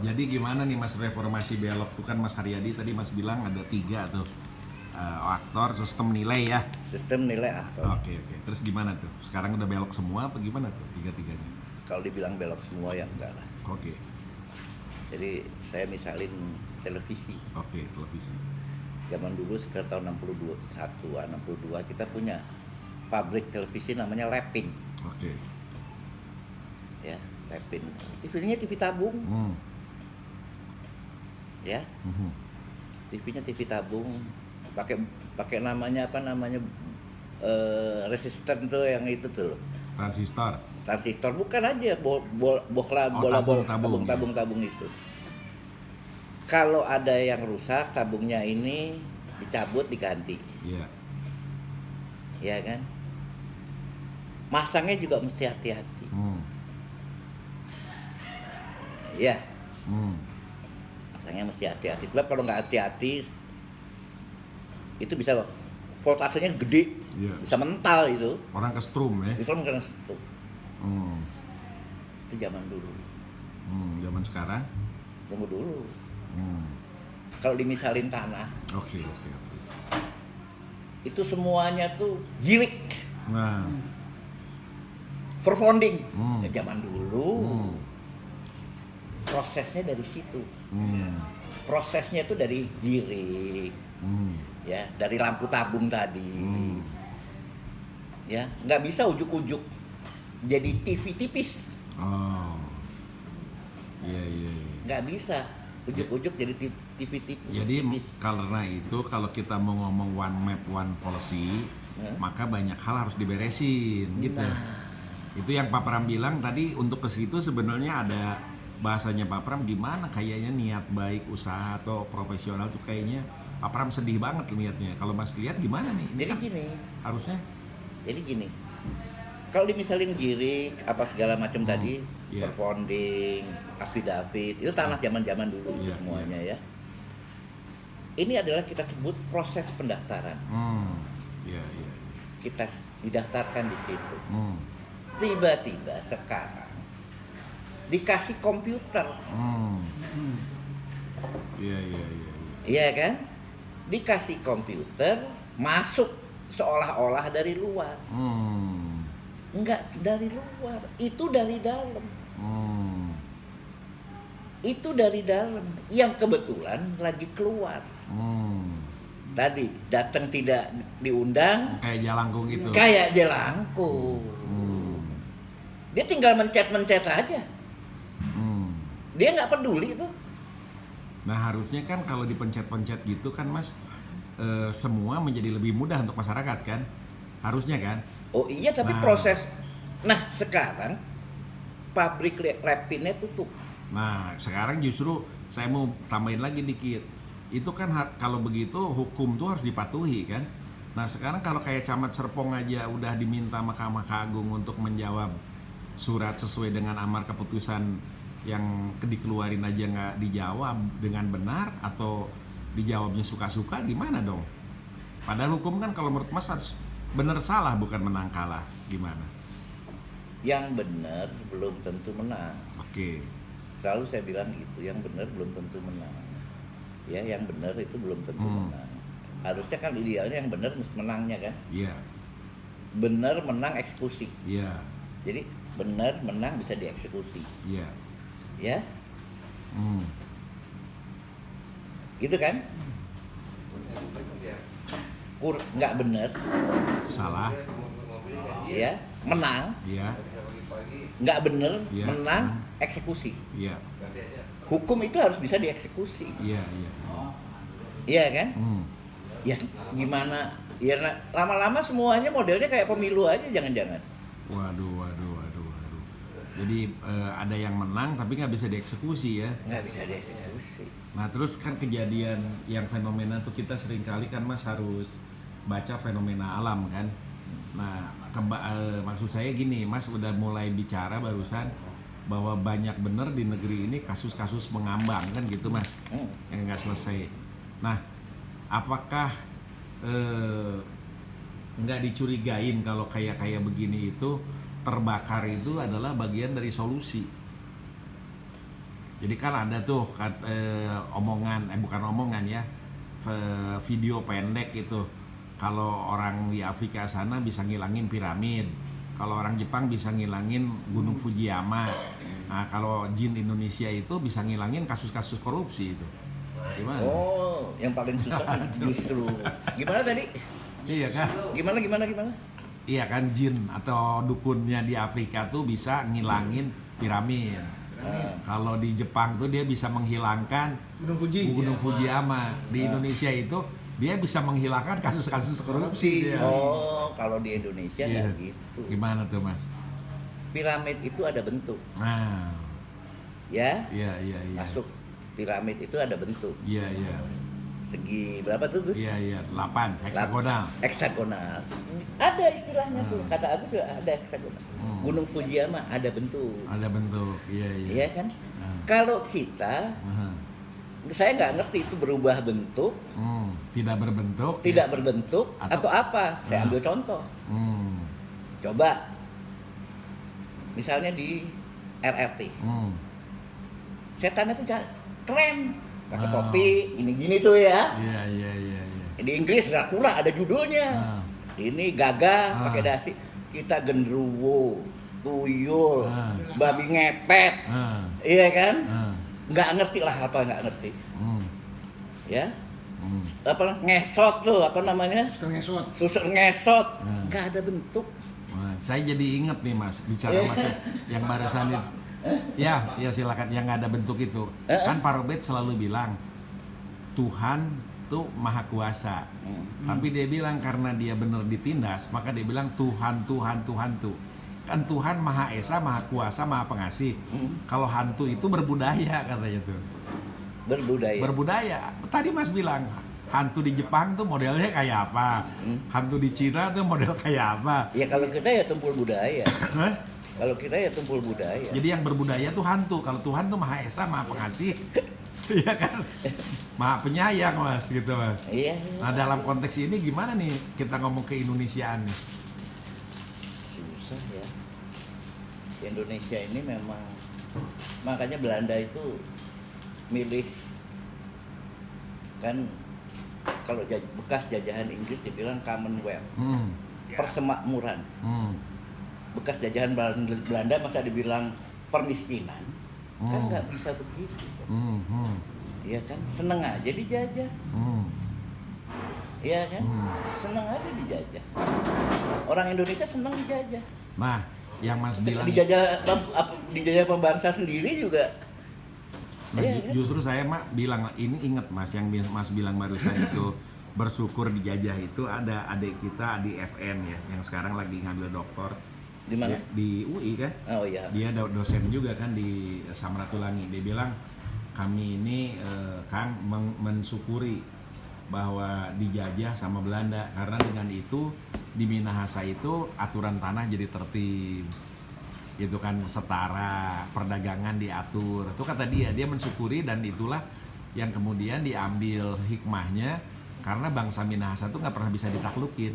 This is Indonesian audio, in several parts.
Jadi gimana nih Mas reformasi belok tuh kan Mas Haryadi tadi Mas bilang ada 3 tuh aktor sistem nilai ya. Sistem nilai aktor. Oke. Terus gimana tuh? Sekarang udah belok semua apa gimana tuh tiga-tiganya? Kalau dibilang belok semua ya enggak lah. Oke. Jadi saya misalin televisi. Oke, televisi. Zaman dulu sekitar tahun 62 kita punya pabrik televisi namanya Lepin. Oke. Ya, Lepin. TV-nya TV tabung. Ya. TV-nya TV tabung. Pakai namanya apa namanya resisten tuh yang itu tuh loh. Transistor bukan aja tabung itu. Kalau ada yang rusak tabungnya ini dicabut diganti. Iya. Ya kan? Masangnya juga mesti hati-hati. Ya. Masangnya mesti hati-hati. Sebab kalau nggak hati-hati itu bisa voltasenya gede, bisa mental itu. Orang kestrum ya. Itu kan itu. Itu zaman dulu. Zaman sekarang? Tunggu dulu. Kalau dimisalin tanah. Oke. Itu semuanya tuh gilik. Nah. Perfounding. Ya, zaman dulu. Prosesnya dari situ. Prosesnya itu dari girik. Ya, dari lampu tabung tadi. Ya, nggak bisa ujuk-ujuk jadi TV tipis. Oh. Iya. Nggak bisa ujuk-ujuk jadi TV tipis. Jadi karena itu kalau kita mau ngomong one map one policy, maka banyak hal harus diberesin gitu. Itu yang Pak Pram bilang tadi, untuk ke situ sebenarnya ada bahasanya Pak Pram gimana, kayaknya niat baik usaha atau profesional tuh kayaknya Pak Pram sedih banget lihatnya. Kalau Mas lihat gimana nih? Jadi gini. Harusnya? Jadi gini. Kalau dimisalin girik apa segala macam tadi, perfounding, affidavit, itu tanah zaman-zaman dulu itu semuanya ya. Ini adalah kita sebut proses pendaftaran. Iya. Kita didaftarkan di situ. Tiba-tiba sekarang dikasih komputer. Iya. Iya kan? Dikasih komputer, masuk seolah-olah dari luar. Enggak dari luar, itu dari dalam. Itu dari dalam, yang kebetulan lagi keluar. Tadi datang tidak diundang. Kayak Jalangkung gitu. Kayak Jalangkung. Dia tinggal mencet aja. Dia nggak peduli itu. Nah harusnya kan kalau dipencet-pencet gitu kan Mas, semua menjadi lebih mudah untuk masyarakat kan? Harusnya kan? Oh iya, tapi proses. Nah sekarang pabrik Lepinnya tutup. Nah sekarang justru saya mau tambahin lagi dikit. Itu kan kalau begitu hukum tuh harus dipatuhi kan? Nah sekarang kalau kayak Camat Serpong aja udah diminta Mahkamah Agung untuk menjawab surat sesuai dengan amar keputusan yang dikeluarin aja nggak dijawab dengan benar atau dijawabnya suka-suka, gimana dong? Padahal hukum kan kalau menurut Mas harus benar salah bukan menang kalah, gimana? Yang benar belum tentu menang. Oke. Selalu saya bilang gitu, yang benar belum tentu menang. Ya, yang benar itu belum tentu menang. Harusnya kan idealnya yang benar mesti menangnya kan? Iya. Benar menang eksekusi. Iya. Jadi benar menang bisa dieksekusi. Iya. Ya? Gitu kan? Nggak benar. Salah. Ya, menang. Iya. Nggak benar, menang, eksekusi. Iya. Hukum itu harus bisa dieksekusi. Iya. Iya kan? Ya gimana? Ya lama-lama semuanya modelnya kayak pemilu aja, jangan-jangan. Waduh. Jadi ada yang menang tapi nggak bisa dieksekusi ya? Nggak bisa dieksekusi. Nah terus kan kejadian yang fenomena tuh kita sering kali kan Mas harus baca fenomena alam kan. Nah maksud saya gini, Mas udah mulai bicara barusan bahwa banyak bener di negeri ini kasus-kasus mengambang kan gitu Mas, yang nggak selesai. Nah apakah nggak dicurigain kalau kayak begini itu terbakar itu adalah bagian dari solusi? Jadi kan ada tuh omongan, bukan omongan ya, video pendek itu. Kalau orang di Afrika sana bisa ngilangin piramid, kalau orang Jepang bisa ngilangin Gunung Fujiyama. Nah, kalau jin Indonesia itu bisa ngilangin kasus-kasus korupsi itu. Gimana? Oh, yang paling susah justru. Gimana tadi? Iya kan? Gimana? Iya kan, jin atau dukunnya di Afrika tuh bisa ngilangin piramid. Kalau di Jepang tuh dia bisa menghilangkan Gunung Fujiyama. Di Indonesia itu dia bisa menghilangkan kasus-kasus korupsi. Oh, kalau di Indonesia Iya. nggak gitu. Gimana tuh Mas? Piramid itu ada bentuk, Nah, ya. iya. Masuk piramid itu ada bentuk. Iya. Segi berapa tuh, Gus? Iya, 8 heksagonal. Heksagonal. Ada istilahnya tuh. Kata Agus juga ada heksagonal. Gunung Fujiyama ada bentuk. Ada bentuk. Iya. Iya kan? Kalau kita, saya nggak ngerti itu berubah bentuk, Tidak berbentuk. tidak ya. berbentuk, atau apa. Saya ambil contoh. Coba, misalnya di RRT. Setan itu keren, pakai topi, gini-gini tuh ya. Iya. Di Inggris Dracula ada judulnya. Ini gagah pakai dasi. Kita genderuwo, tuyul, babi ngepet, iya kan? Nggak ngerti lah apa nggak ngerti. Ya, apa ngesot tuh, apa namanya? Susur ngesot, nggak ada bentuk. Nah, saya jadi inget nih Mas, bicara Mas yang barusan itu. Ya silakan, yang nggak ada bentuk itu. Kan Pak Robert selalu bilang Tuhan tuh maha kuasa. Tapi dia bilang karena dia benar ditindas, maka dia bilang Tuhan tuh. Kan Tuhan maha esa, maha kuasa, maha pengasih. Kalau hantu itu berbudaya katanya tuh. Berbudaya. Tadi Mas bilang hantu di Jepang tuh modelnya kayak apa? Hantu di Cina tuh model kayak apa? Ya kalau kita ya tumpul budaya. Hah? Kalau kita ya tumpul budaya. Jadi yang berbudaya tuh hantu. Kalau Tuhan tuh maha esa, maha pengasih. Iya kan? Maha penyayang Mas, gitu Mas. Iya. Nah dalam konteks ini gimana nih kita ngomong ke-Indonesiaan nih? Susah ya. Indonesia ini memang, makanya Belanda itu milih, kan kalau bekas jajahan Inggris dibilang Commonwealth, persemakmuran. Bekas jajahan Belanda masa dibilang permiskinan, kan nggak bisa begitu. Iya kan, seneng aja dijajah. Iya kan, seneng aja dijajah. Orang Indonesia seneng dijajah. Nah, yang Mas bilang Dijajah pembangsa sendiri juga. nah, Iya, kan? justru saya bilang ini, inget Mas yang Mas bilang barusan itu bersyukur dijajah itu ada adik kita di FN ya yang sekarang lagi ngambil doktor Di mana? di UI kan. Oh iya. Dia dosen juga kan di Samratulangi. Dia bilang kami ini Kang mensyukuri bahwa dijajah sama Belanda karena dengan itu di Minahasa itu aturan tanah jadi tertib, itu kan setara, perdagangan diatur. Itu kata dia mensyukuri dan itulah yang kemudian diambil hikmahnya karena bangsa Minahasa itu nggak pernah bisa ditaklukin.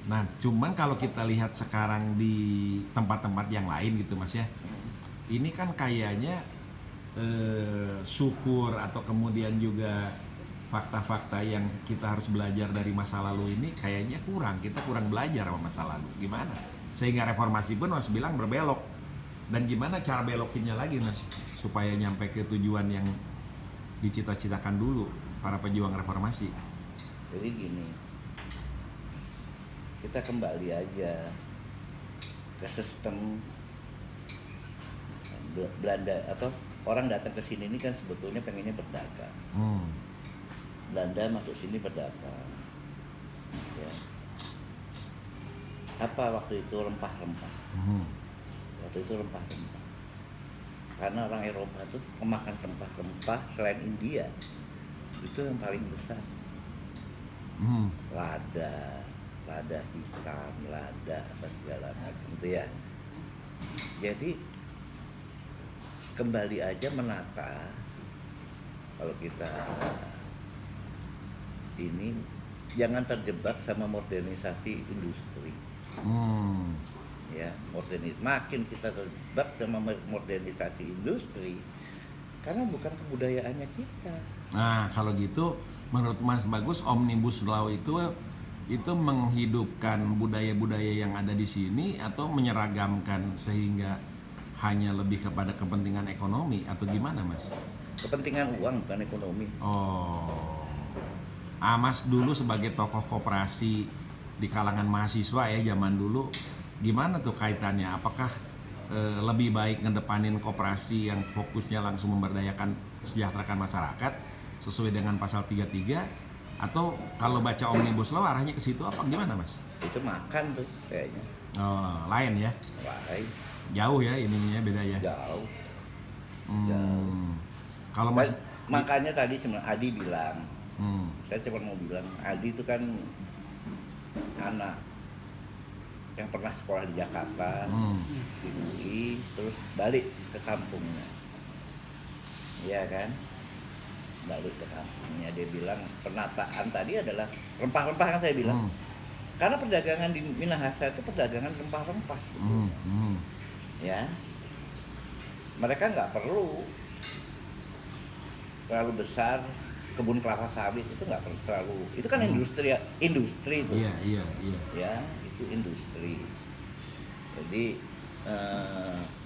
Nah, cuman kalau kita lihat sekarang di tempat-tempat yang lain gitu Mas ya, ini kan kayaknya syukur atau kemudian juga fakta-fakta yang kita harus belajar dari masa lalu ini kayaknya kurang. Kita kurang belajar sama masa lalu. Gimana? Sehingga reformasi pun Mas bilang berbelok. Dan gimana cara belokinnya lagi Mas supaya nyampe ke tujuan yang dicita-citakan dulu para pejuang reformasi? Jadi gini, kita kembali aja ke sistem Belanda. Orang datang ke sini ini kan sebetulnya pengennya berdagang. Belanda masuk sini berdagang. Ya. Apa waktu itu rempah-rempah? Waktu itu rempah-rempah. Karena orang Eropa tuh memakan rempah-rempah selain India. Itu yang paling besar. Lada hitam, lada apa segala macam itu ya. Jadi kembali aja menata, kalau kita ini jangan terjebak sama modernisasi industri. Ya, makin kita terjebak sama modernisasi industri, Karena bukan kebudayaannya kita. Nah, kalau gitu menurut Mas Bagus Omnibus Law itu menghidupkan budaya-budaya yang ada di sini atau menyeragamkan sehingga hanya lebih kepada kepentingan ekonomi atau gimana, Mas? Kepentingan uang bukan ekonomi. Oh. Mas dulu sebagai tokoh koperasi di kalangan mahasiswa ya zaman dulu, gimana tuh kaitannya? Apakah lebih baik ngedepanin koperasi yang fokusnya langsung memberdayakan sejahterakan masyarakat sesuai dengan pasal 33, atau kalau baca Omnibus Law arahnya ke situ apa gimana, Mas? Itu makan tuh kayaknya. Oh, lain ya? Lain. Jauh ya ininya, beda ya? Jauh. Kalau Mas Makanya tadi sebenarnya Adi bilang, saya cuma mau bilang, Adi itu kan anak yang pernah sekolah di Jakarta, di UI, terus balik ke kampungnya, ya kan? Balik ke kampungnya, dia bilang penataan tadi adalah rempah-rempah kan saya bilang, karena perdagangan di Minahasa itu perdagangan rempah-rempah, ya. Mereka nggak perlu terlalu besar kebun kelapa sawit, itu nggak perlu terlalu, itu kan industri itu. Iya. Ya, itu industri. Jadi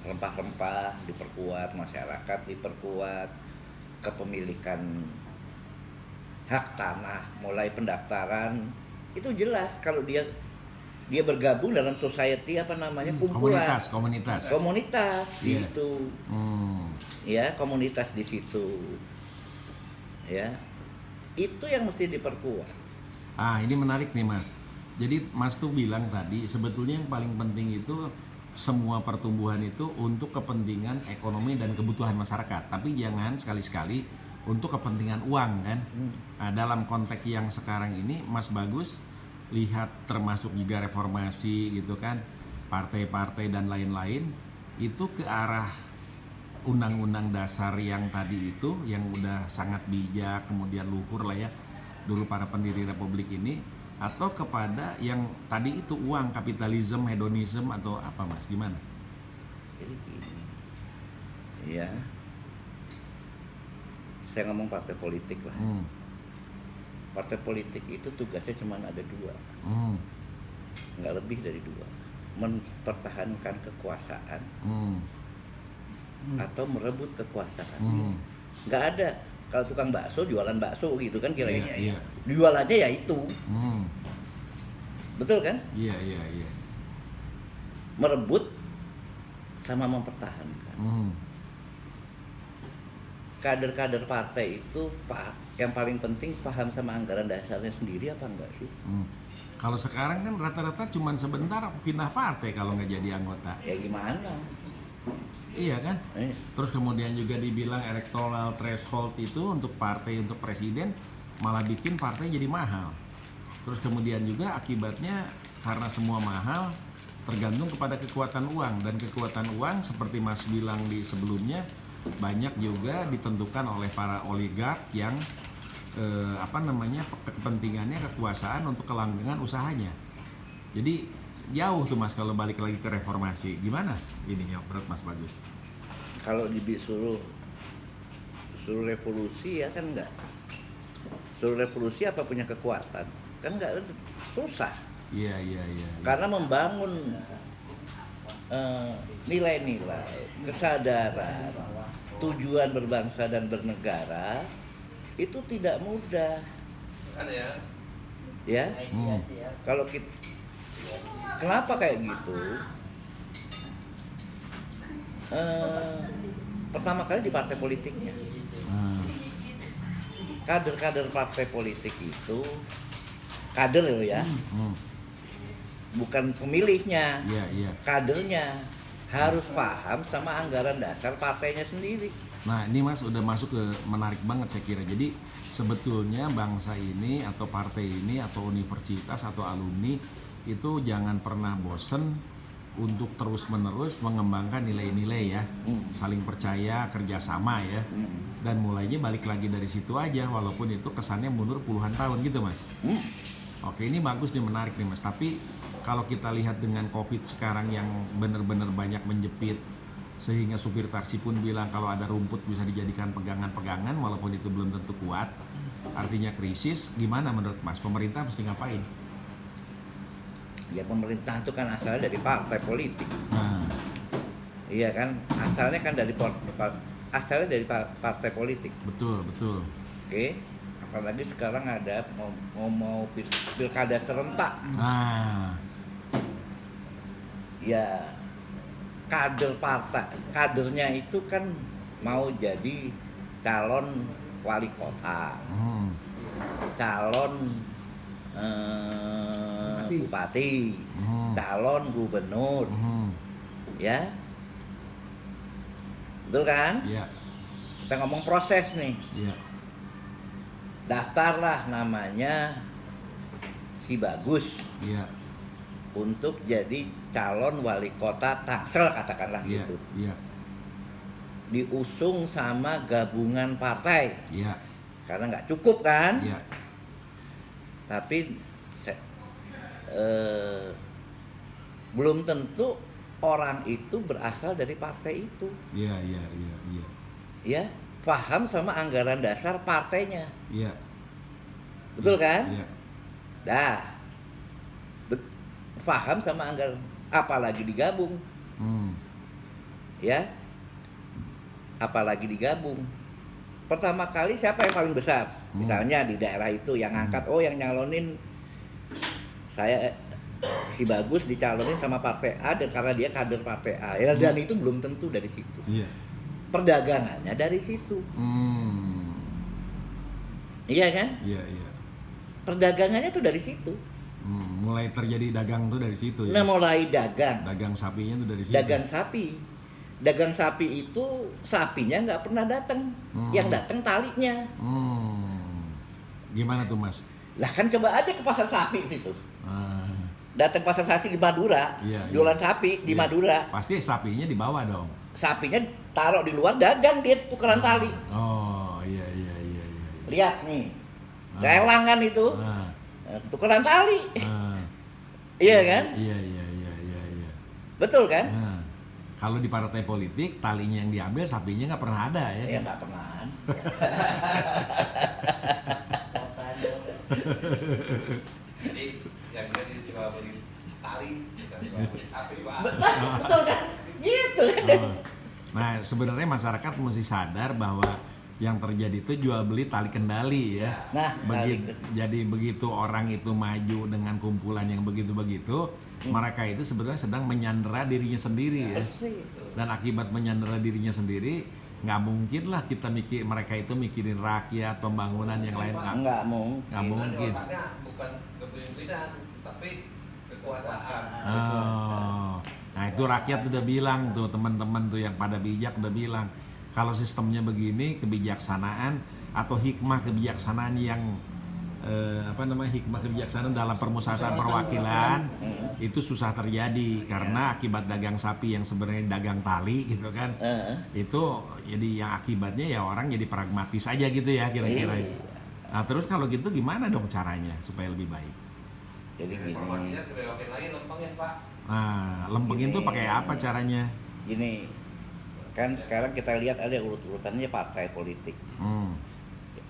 rempah-rempah diperkuat, masyarakat diperkuat, kepemilikan hak tanah mulai pendaftaran itu jelas kalau dia bergabung dalam society apa namanya, kumpulan komunitas gitu. Ya, komunitas di situ. Ya, itu yang mesti diperkuat. Ini menarik nih, Mas. Jadi Mas tuh bilang tadi sebetulnya yang paling penting itu semua pertumbuhan itu untuk kepentingan ekonomi dan kebutuhan masyarakat, tapi jangan sekali-sekali untuk kepentingan uang kan. Nah, dalam konteks yang sekarang ini Mas Bagus lihat termasuk juga reformasi gitu kan, partai-partai dan lain-lain itu ke arah undang-undang dasar yang tadi itu yang udah sangat bijak, kemudian luhur lah ya dulu para pendiri republik ini, atau kepada yang tadi itu uang, kapitalisme, hedonisme, atau apa, Mas? Gimana? Jadi gini, ya, saya ngomong partai politik lah. Partai politik itu tugasnya cuma ada dua, nggak lebih dari dua, mempertahankan kekuasaan atau merebut kekuasaan. Nggak ada kalau tukang bakso jualan bakso gitu kan kira-kira. Iya. Jualannya ya itu. Betul kan? Iya. Merebut sama mempertahankan. Kader-kader partai itu yang paling penting paham sama anggaran dasarnya sendiri apa enggak sih? Kalau sekarang kan rata-rata cuma sebentar pindah partai kalau nggak jadi anggota. Ya gimana? Iya kan? Terus kemudian juga dibilang electoral threshold itu untuk partai, untuk presiden malah bikin partai jadi mahal. Terus kemudian juga akibatnya karena semua mahal tergantung kepada kekuatan uang, dan kekuatan uang seperti Mas bilang di sebelumnya banyak juga ditentukan oleh para oligark yang kepentingannya kekuasaan untuk kelanggengan usahanya. Jadi jauh tuh Mas kalau balik lagi ke reformasi. Gimana ininya menurut Mas Bagus? Kalau disuruh revolusi ya kan enggak. Suruh revolusi apa punya kekuatan? Kan enggak, susah. Iya. Karena membangun nilai-nilai, kesadaran, tujuan berbangsa dan bernegara itu tidak mudah. Ya. Kalau kita, kenapa kayak gitu? Pertama kali di partai politiknya. Kader-kader partai politik itu kader loh ya. Bukan pemilihnya. Iya. Kadernya harus paham sama anggaran dasar partainya sendiri. Nah, ini Mas udah masuk ke menarik banget saya kira. Jadi sebetulnya bangsa ini atau partai ini atau universitas atau alumni itu jangan pernah bosen untuk terus-menerus mengembangkan nilai-nilai ya, saling percaya, kerjasama ya, dan mulainya balik lagi dari situ aja, walaupun itu kesannya mundur puluhan tahun gitu Mas. Oke, ini bagus nih, menarik nih Mas. Tapi kalau kita lihat dengan COVID sekarang yang benar-benar banyak menjepit sehingga supir taksi pun bilang kalau ada rumput bisa dijadikan pegangan-pegangan walaupun itu belum tentu kuat, artinya krisis. Gimana menurut Mas, pemerintah mesti ngapain? Ya pemerintah itu kan asalnya dari partai politik. Nah, Iya kan, asalnya kan dari partai politik. betul. Oke, apalagi sekarang ada mau pilkada serentak. Nah, Ya kadernya itu kan mau jadi calon wali kota, calon bupati, calon gubernur, ya, betul kan? iya, Kita ngomong proses nih, iya, daftarlah namanya si Bagus iya, untuk jadi calon wali kota Tangsel, katakanlah iya, gitu. iya, Diusung sama gabungan partai, iya, karena nggak cukup kan? iya, Tapi belum tentu orang itu berasal dari partai itu, iya, ya, paham sama anggaran dasar partainya, iya, betul kan? iya, Dah, paham sama anggaran, apalagi digabung, ya, apalagi digabung. Pertama kali siapa yang paling besar? Misalnya di daerah itu yang angkat, oh yang nyalonin saya si Bagus dicalonin sama partai A karena dia kader partai A. Ya, dan itu belum tentu dari situ. iya, Perdagangannya dari situ. Iya kan? iya. Perdagangannya tuh dari situ. Mulai terjadi dagang tuh dari situ ya. Nah, mulai dagang. Dagang sapinya tuh dari situ. Dagang sapi. Dagang sapi itu sapinya nggak pernah datang. Yang datang talinya. Gimana tuh Mas? Lah kan coba aja ke pasar sapi situ. Ah, Datang pasar sapi di Madura, Iya, jualan iya. sapi di Iya. Madura. Pasti sapinya dibawa dong. Sapinya taruh di luar, dagang dia tukeran tali. Oh, iya. Lihat nih, lelang kan itu, Ah, tukeran tali. ah. Iya kan? Iya. Betul kan? Nah, kalau di partai politik talinya yang diambil, sapinya nggak pernah ada ya. Ya nggak pernah. Jadi yang jadi jual beli tali bukan jual beli sapi, Pak. Betul kan? Gitu kan? Oh. Nah, sebenarnya masyarakat mesti sadar bahwa yang terjadi itu jual beli tali kendali ya. Nah, Jadi begitu orang itu maju dengan kumpulan yang begitu-begitu, mereka itu sebenarnya sedang menyandera dirinya sendiri ya. persis. Dan akibat menyandera dirinya sendiri, nggak mungkin lah kita mereka itu mikirin rakyat, pembangunan yang lain. Nggak mungkin. Nggak mungkin. Otaknya bukan kepemimpinan, tapi kekuasaan. Oh. Nah itu rakyat udah bilang tuh, teman-teman tuh yang pada bijak udah bilang, kalau sistemnya begini, kebijaksanaan atau hikmah kebijaksanaan yang hikmah kebijaksanaan dalam permusyawaratan perwakilan itu susah terjadi karena akibat dagang sapi yang sebenarnya dagang tali gitu kan. Itu jadi yang akibatnya ya orang jadi pragmatis aja gitu ya kira-kira. Nah terus kalau gitu gimana dong caranya supaya lebih baik? Jadi gini. Informasinya dibelokin lagi lempengin, Pak. Nah lempengin tuh pakai apa caranya? Gini, kan sekarang kita lihat ada urut-urutannya partai politik.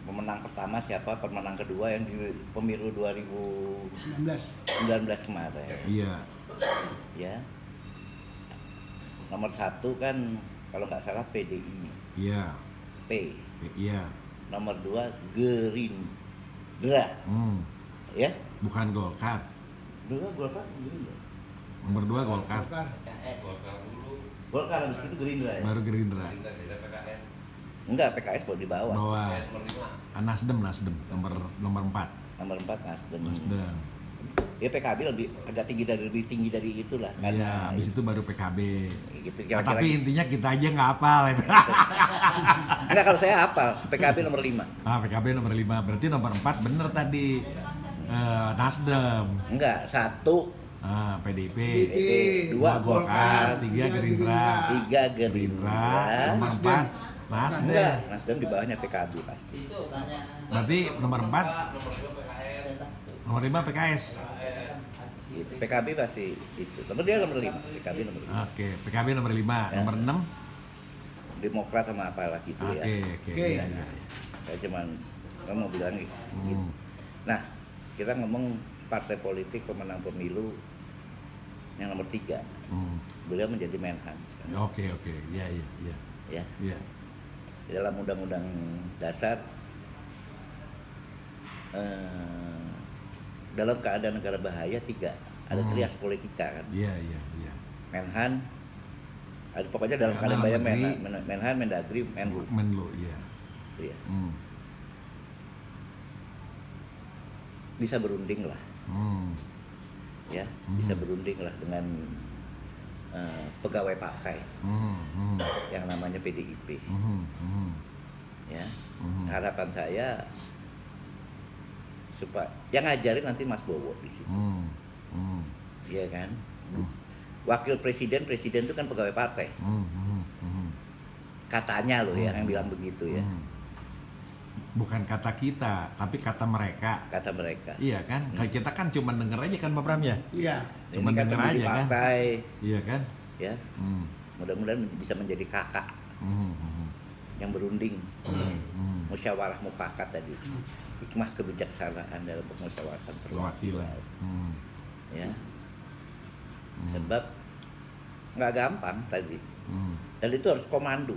Pemenang pertama siapa, pemenang kedua yang di pemilu 2019 kemarin. Iya. Ya. Nomor 1 kan kalau nggak salah PDI. Iya. P. Iya. Nomor 2 Gerindra. Ya. Bukan Golkar. Golkar Gerindra. Nomor 2 Golkar. Golkar dulu. Golkar habis itu Gerindra ya. Baru Gerindra. Gerindra beda PKN. Enggak, PKS baru di bawah. Bawah. Nomor 5. Nasdem nomor 4. Nomor 4 Nasdem. Nasdem. Ya PKB lebih tinggi dari itulah. Iya, habis itu baru PKB. Gitu, Nah, tapi intinya kita aja nggak hafal. Enggak, kalau saya hafal, PKB nomor 5. Ah, PKB nomor 5. Berarti nomor 4 bener tadi. Nasdem. Enggak, 1 PDIP. 2 Golkar, 3 Gerindra. 3 Gerindra. Nomor 4 Nasdem. Enggak, Nasdem di bawahnya PKB pasti. Berarti nomor 4 Nomor 5 PKN. nomor 5 PKS. Gitu. PKB pasti itu. Dia nomor 5, PKB nomor 5. Oke, PKB nomor 5, Ya. nomor 6. Demokrat sama apalah gitu ya. Oke. Iya, iya. Saya cuman mau bilang gitu. Hmm. Nah, kita ngomong partai politik pemenang pemilu yang nomor 3. Hmm. Beliau menjadi Menhan sekarang. Oke. Iya. Ya. Iya. Di dalam undang-undang dasar dalam keadaan negara bahaya 3. Ada trias politika kan. Iya. Menhan, ada pokoknya dalam keadaan bahaya Menhan, Mendagri, Menlu. Menlu, iya. Iya. Hmm. Bisa berunding lah. Ya, bisa berunding lah dengan pegawai partai yang namanya PDIP. Ya, harapan saya supaya yang ngajarin nanti Mas Bowo di situ, iya kan? Wakil presiden itu kan pegawai partai, katanya loh ya, yang bilang begitu ya. Bukan kata kita, tapi kata mereka. Kata mereka. Iya kan? Kita kan cuma denger aja kan Pak Bram ya? Iya. Cuma Ini kan denger pendiri aja kan? partai, Iya kan? ya. Mudah-mudahan bisa menjadi kakak yang berunding, musyawarah mufakat tadi, hikmah kebijaksanaan dalam permusyawaratan Perwakilan. ya. Sebab nggak gampang tadi, dan itu harus komando.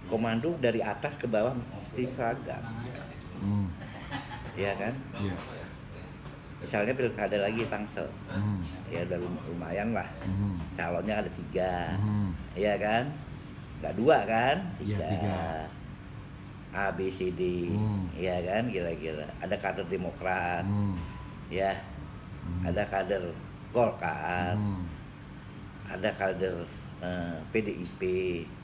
Komando dari atas ke bawah mesti seragam, ya kan? Iya. Misalnya pilkada lagi Tangsel, ya udah lumayan lah. Calonnya ada 3, ya kan? Nggak 2 kan? 3. Iya, 3. A, B, C, D, ya kan? Gila-gila. Ada kader Demokrat, ya. Ada kader Golkar, ada kader PDIP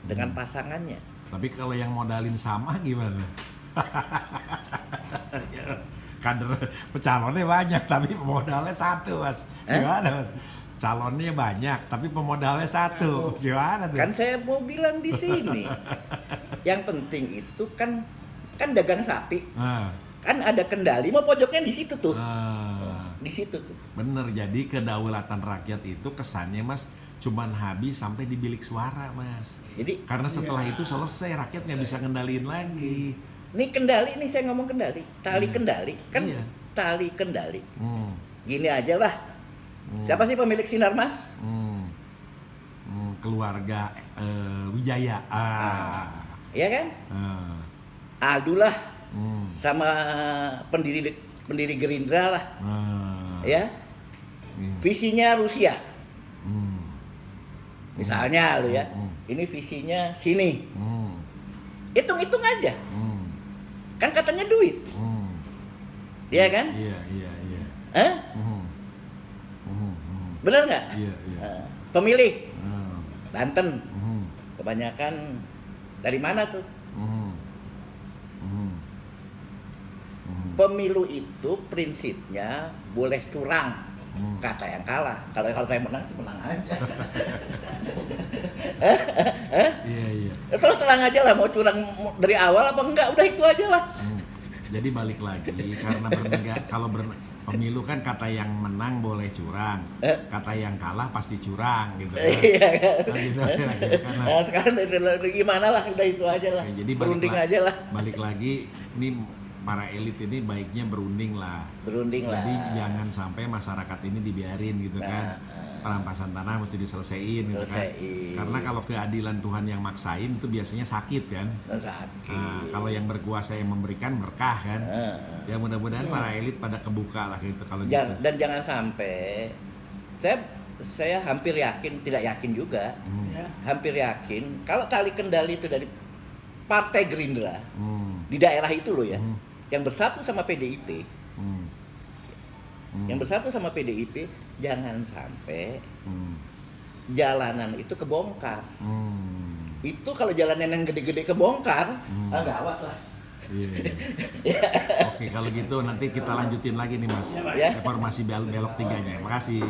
dengan pasangannya. Tapi kalau yang modalin sama gimana? Kader calonnya banyak tapi pemodalnya 1, Mas. Gimana? Mas? Calonnya banyak tapi pemodalnya 1. Gimana tuh? Kan saya mau bilang di sini. Yang penting itu kan dagang sapi. Kan ada kendali, mau pojoknya di situ tuh. Di situ tuh. Bener, jadi kedaulatan rakyat itu kesannya Mas cuman habis sampai di bilik suara, Mas. Jadi Karena setelah itu selesai, rakyat nggak bisa ngendaliin lagi. ini kendali, nih saya ngomong kendali, tali kendali, kan Iya. tali kendali. Gini aja lah. Siapa sih pemilik Sinarmas? Keluarga Wijaya. Iya kan? Aldu lah, sama pendiri Gerindra lah, ya. Visinya Rusia, misalnya lo ya. Ini visinya sini. Hitung-hitung aja. Kan katanya duit. Iya kan? Iya. Hah? Bener nggak? Iya. Pemilih Banten kebanyakan dari mana tuh? Pemilu itu prinsipnya boleh curang, kata yang kalah. Kalau saya menang sih menang aja. Iya. Terus terang aja lah, mau curang dari awal apa enggak, udah itu aja lah. Jadi balik lagi karena kalau pemilu kan kata yang menang boleh curang, kata yang kalah pasti curang gitu kan. Iya kan. Nah, gitu, karena, Nah sekarang gimana lah, udah itu aja lah. jadi Berunding aja lah. Balik lagi, ini para elit ini baiknya berunding lah. Berunding lah. Jadi jangan sampai masyarakat ini dibiarin gitu kan. Perampasan tanah mesti diselesaiin gitu kan. Karena kalau keadilan Tuhan yang maksain itu biasanya sakit kan. Sakit. Nah, kalau yang berkuasa yang memberikan berkah kan. Ya mudah-mudahan para elit pada kebuka lah gitu kalau gitu. Dan jangan sampai, saya hampir yakin, tidak yakin juga, hampir yakin kalau tali kendali itu dari Partai Gerindra di daerah itu loh ya, yang bersatu sama PDIP, yang bersatu sama PDIP, jangan sampai jalanan itu kebongkar. Itu kalau jalanan yang gede-gede kebongkar, gawat lah. Iya. Oke, kalau gitu nanti kita lanjutin lagi nih Mas. Ya. Reformasi belok 3-nya. Makasih.